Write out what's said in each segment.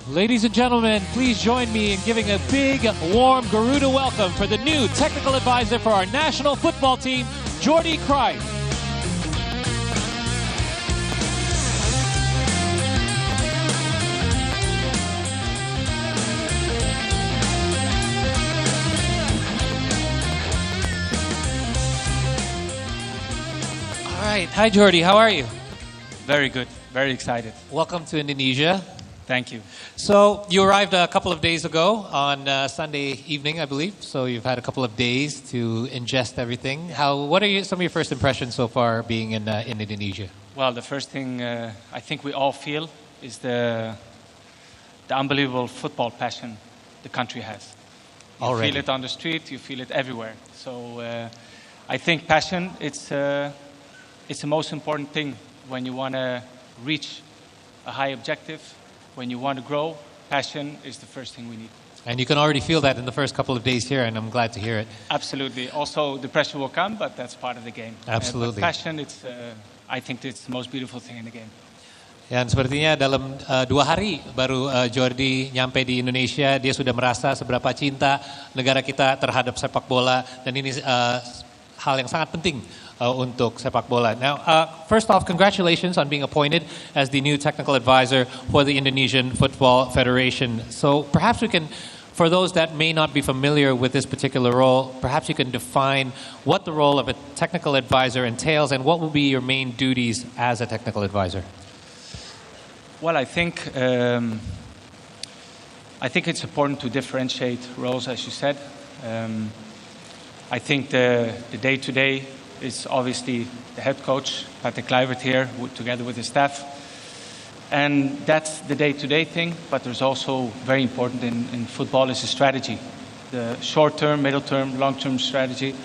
Ladies and gentlemen, please join me in giving a big, warm Garuda welcome for the new technical advisor for our national football team, Jordi Cruyff. All right, hi Jordi, how are you? Very good, very excited. Welcome to Indonesia. Thank you. So you arrived a couple of days ago on Sunday evening, I believe. So you've had a couple of days to ingest everything. What are some of your first impressions so far being in Indonesia? Well, the first thing I think we all feel is the unbelievable football passion the country has. You feel it on the street, you feel it everywhere. So I think passion, it's the most important thing when you want to reach a high objective. When you want to grow, passion is the first thing we need. And you can already feel that in the first couple of days here, and I'm glad to hear it. Absolutely. Also, the pressure will come, but that's part of the game. Absolutely. Passion, I think it's the most beautiful thing in the game. Dan sepertinya dalam 2 hari baru Jordi nyampe di Indonesia, dia sudah merasa seberapa cinta negara kita terhadap sepak bola, dan ini hal yang sangat penting untuk sepak bola. Now, first off, congratulations on being appointed as the new technical advisor for the Indonesian Football Federation. So perhaps we can, for those that may not be familiar with this particular role, perhaps you can define what the role of a technical advisor entails and what will be your main duties as a technical advisor. Well, I think it's important to differentiate roles, as you said. I think the day-to-day is obviously the head coach, Patrick Kluivert here, together with his staff. And that's the day-to-day thing, but there's also very important in football is the strategy. The short-term, middle-term, long-term strategy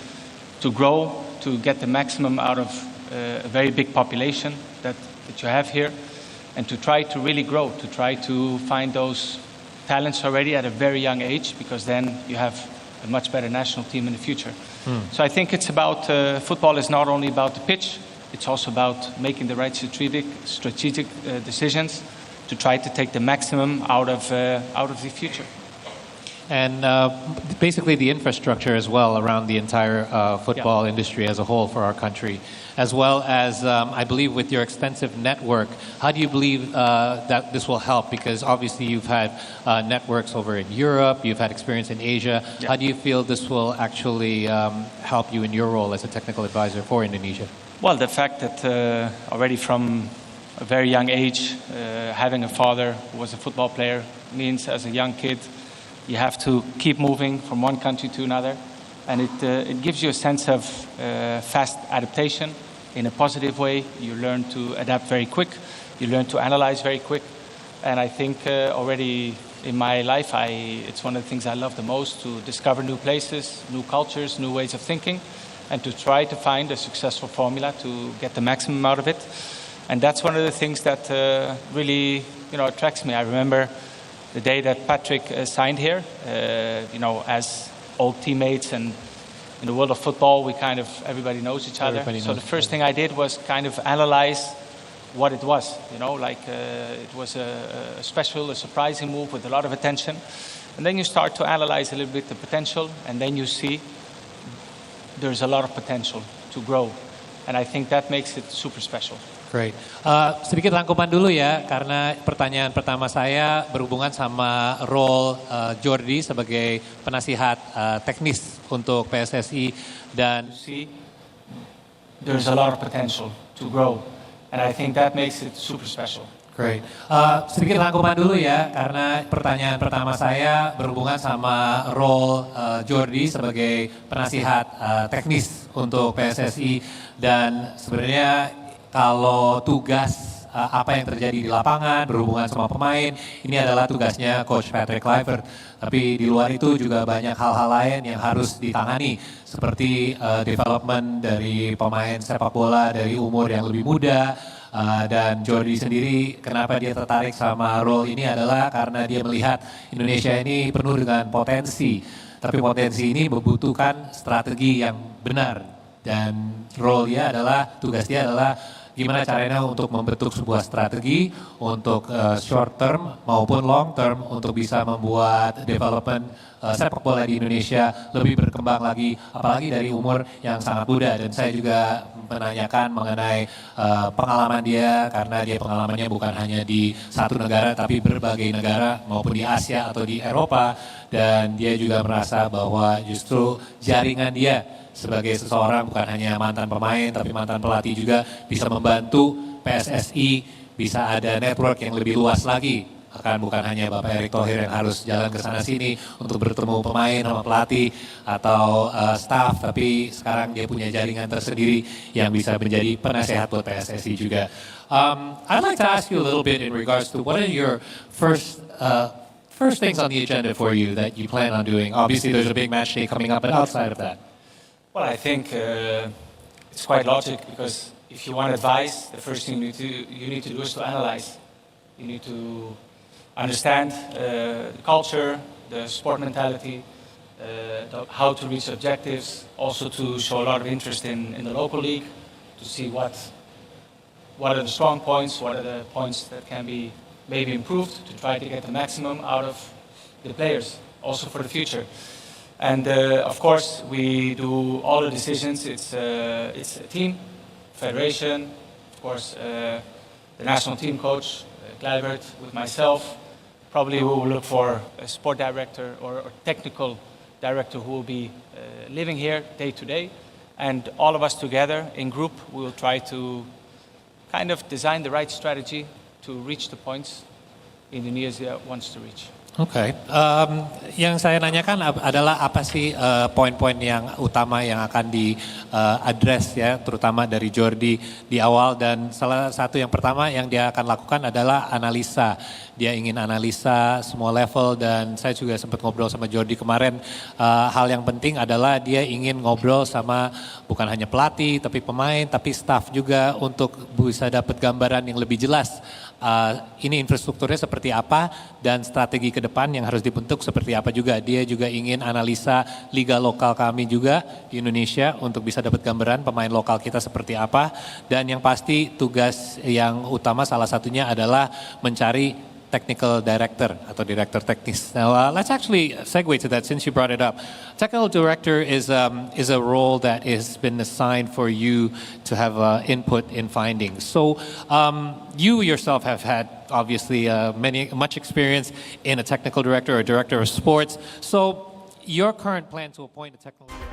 to grow, to get the maximum out of a very big population that you have here, and to try to really grow, to try to find those talents already at a very young age, because then you have a much better national team in the future. So I think it's about, football is not only about the pitch, it's also about making the right strategic decisions to try to take the maximum out of the future. And basically the infrastructure as well around the entire football industry as a whole for our country, as well as I believe with your extensive network. How do you believe that this will help? Because obviously you've had networks over in Europe, you've had experience in Asia. How do you feel this will actually help you in your role as a technical advisor for Indonesia? Well, the fact that already from a very young age, having a father who was a football player means as a young kid, you have to keep moving from one country to another, and it gives you a sense of fast adaptation in a positive way. You learn to adapt very quick, you learn to analyze very quick, and I think already in my life, it's one of the things I love the most, to discover new places, new cultures, new ways of thinking, and to try to find a successful formula to get the maximum out of it. And that's one of the things that really attracts me. I remember the day that Patrick signed here, as old teammates, and in the world of football, everybody knows each other. So the first thing I did was kind of analyze what it was. It was a special, a surprising move with a lot of attention. And then you start to analyze a little bit the potential, and then you see there's a lot of potential to grow. And I think that makes it super special. Great. Sedikit rangkuman dulu ya, karena pertanyaan pertama saya berhubungan sama role Jordi sebagai penasihat teknis untuk PSSI, dan there's a lot of potential to grow, and I think that makes it super special. Great. Sedikit rangkuman dulu ya, karena pertanyaan pertama saya berhubungan sama role Jordi sebagai penasihat teknis untuk PSSI, dan sebenarnya kalau tugas apa yang terjadi di lapangan berhubungan sama pemain, ini adalah tugasnya Coach Patrick Kluivert. Tapi di luar itu juga banyak hal-hal lain yang harus ditangani, seperti development dari pemain sepak bola dari umur yang lebih muda. Dan Jordi sendiri, kenapa dia tertarik sama role ini adalah karena dia melihat Indonesia ini penuh dengan potensi. Tapi potensi ini membutuhkan strategi yang benar. Dan role dia adalah, tugas dia adalah gimana caranya untuk membentuk sebuah strategi untuk short term maupun long term untuk bisa membuat development sepak bola di Indonesia lebih berkembang lagi, apalagi dari umur yang sangat muda. Dan saya juga menanyakan mengenai pengalaman dia, karena dia pengalamannya bukan hanya di satu negara tapi berbagai negara maupun di Asia atau di Eropa, dan dia juga merasa bahwa justru jaringan dia sebagai seseorang bukan hanya mantan pemain tapi mantan pelatih juga bisa membantu PSSI bisa ada network yang lebih luas lagi. Akan bukan hanya Bapak Erick Thohir yang harus jalan ke sana sini untuk bertemu pemain sama pelatih atau staff, tapi sekarang dia punya jaringan tersendiri yang bisa menjadi penasehat buat PSSI juga. I'd like to ask you a little bit in regards to what are your first things on the agenda for you that you plan on doing. Obviously there's a big match day coming up, but outside of that. Well, I think it's quite logic, because if you want advice, the first thing you need to do is to analyze. You need to understand the culture, the sport mentality, how to reach objectives, also to show a lot of interest in the local league, to see what are the strong points, what are the points that can be maybe improved, to try to get the maximum out of the players, also for the future. And of course, we do all the decisions. It's a team, federation, of course, the national team coach, Kluivert, with myself. Probably we will look for a sport director or technical director who will be living here day to day. And all of us together in group, we will try to kind of design the right strategy to reach the points Indonesia wants to reach. Oke, yang saya nanyakan adalah apa sih poin-poin yang utama yang akan di-address ya, terutama dari Jordi di awal, dan salah satu yang pertama yang dia akan lakukan adalah analisa. Dia ingin analisa semua level, dan saya juga sempat ngobrol sama Jordi kemarin, hal yang penting adalah dia ingin ngobrol sama bukan hanya pelatih, tapi pemain, tapi staff juga untuk bisa dapat gambaran yang lebih jelas. Ini infrastrukturnya seperti apa dan strategi ke depan yang harus dibentuk seperti apa juga. Dia juga ingin analisa liga lokal kami juga di Indonesia untuk bisa dapat gambaran pemain lokal kita seperti apa. Dan yang pasti tugas yang utama salah satunya adalah mencari technical director atau director teknis. Now let's actually segue to that since you brought it up. Technical director is a role that has been assigned for you to have input in findings. So you yourself have had obviously much experience in a technical director or director of sports. So your current plan to appoint a technical director.